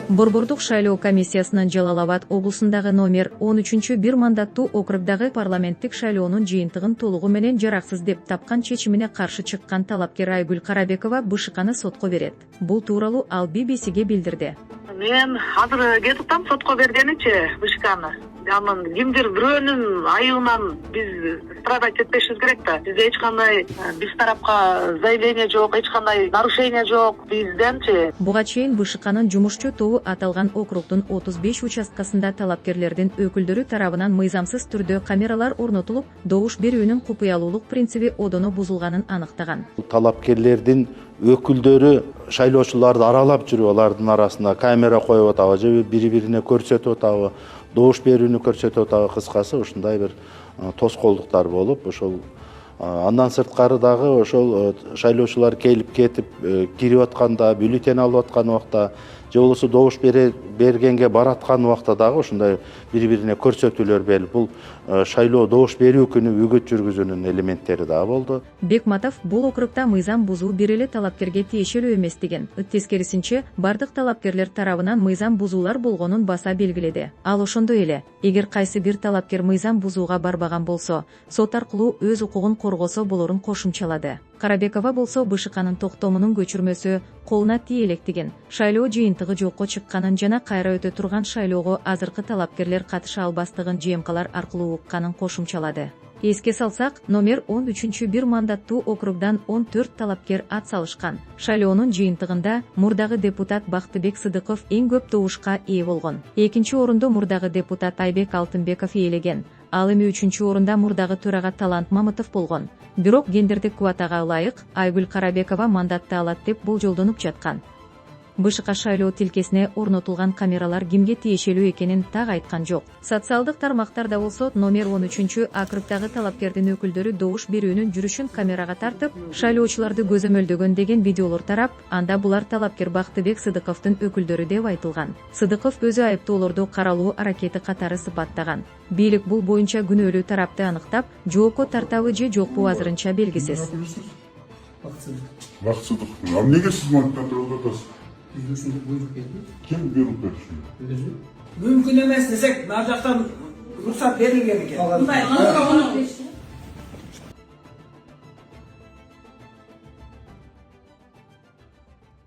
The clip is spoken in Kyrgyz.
Борбордук шайлоо комиссиясынын Жалал Абад облусундагы номер 13 бир мандаттуу округдагы парламенттик шайлоонун жыйынтыгын толугу менен жараксыз деп тапкан чечимине каршы чыккан талапкер Айгүл Карабекова БШКны сотко берет. Бул тууралуу ал BBC'ге билдирди. Мен азыр кетип атам сотко бергеничи БШКны. Анын кимдир бирөөнүн айыбынан биз страдать этпешибиз керек да. Бизде эч кандай биз тарапка заявление жок, эч кандай нарушение жок бизденчи. Буга чейин БШКнын жумушчу тобу аталган округдун 35 участкасында талапкерлердин өкүлдөрү тарабынан мыйзамсыз түрдө камералар орнотулуп, добуш берүүнүн купуялуулук принциби одоно бузулганын аныктаган. Талапкерлердин өкүлдөрү шайлоочуларды аралап жүрүп, алардын арасында камера коюп атабы же бири-бирине көрсөтүп атабы, добуш берүүнү көрсөтүп атабы, кыскасы ушундай бир тоскоолдуктар болуп, ошол андан сырткары дагы ошол шайлоочулар келип кетип кирип атканда, бюллетень алып аткан убакта же болбосо добуш бергенге бараткан убакта дагы ушундай бири-бирине көрсөтүүлөр берип, бул шайлоо добуш берүү күнү үгүт жүргүзүүнүн элементтери дагы болду. Бекматов бул округда мыйзам бузуу бир эле талапкерге тиешелүү эмес деген. Тескерисинче, бардык талапкерлер тарабынан мыйзам бузуулар болгонун баса белгиледи. Ал ошондой эле, эгер кайсы бир талапкер мыйзам бузууга барбаган болсо, сот аркылуу өз укугун коргосо болорун кошумчалады. Карабекова болсо БШКнын токтомунун көчүрмөсү колуна тие электигин, шайлоо жыйынтыгы жокко чыкканын жана кайра өтө турган шайлоого азыркы талапкерлер катыша албастыгын ЖМКлар аркылуу укканын кошумчалады. Эске салсак, номер 13 бир мандаттуу округдан 14 талапкер ат салышкан. Шайлоонун жыйынтыгында мурдагы депутат Бактыбек Сыдыков эң көп добушка ээ болгон. Экинчи орунду мурдагы депутат Айбек Алтынбеков ээлеген. Ал эми үчүнчү орунда мурдагы төрага Талант Мамытов болгон. Бирок гендердик квотага ылайык Айгүл Карабекова мандатты алат деп болжолдонуп жаткан. БШК шайлоо тилкесине орнотулган камералар кимге тиешелүү экенин так айткан жок. Социалдык тармактарда болсо номер 13 округдагы талапкердин өкүлдөрү добуш берүүнүн жүрүшүн камерага тартып, шайлоочуларды көзөмөлдөгөн деген видеолор тарап, анда булар талапкер Бактыбек Сыдыковдун өкүлдөрү деп айтылган. Сыдыков өзү айыптоолорду каралуу аракети катары сыпаттаган. Бийлик бул боюнча күнөөлүү тарапты аныктап, жоопко тартабы же жокпу азырынча белгисиз. Бакытсыздык. Эмнеге сиз монитор атасыз? Kim buyruq berdi? Mümkün emas desek, nar jaqdan ruxsat berilgan ekan.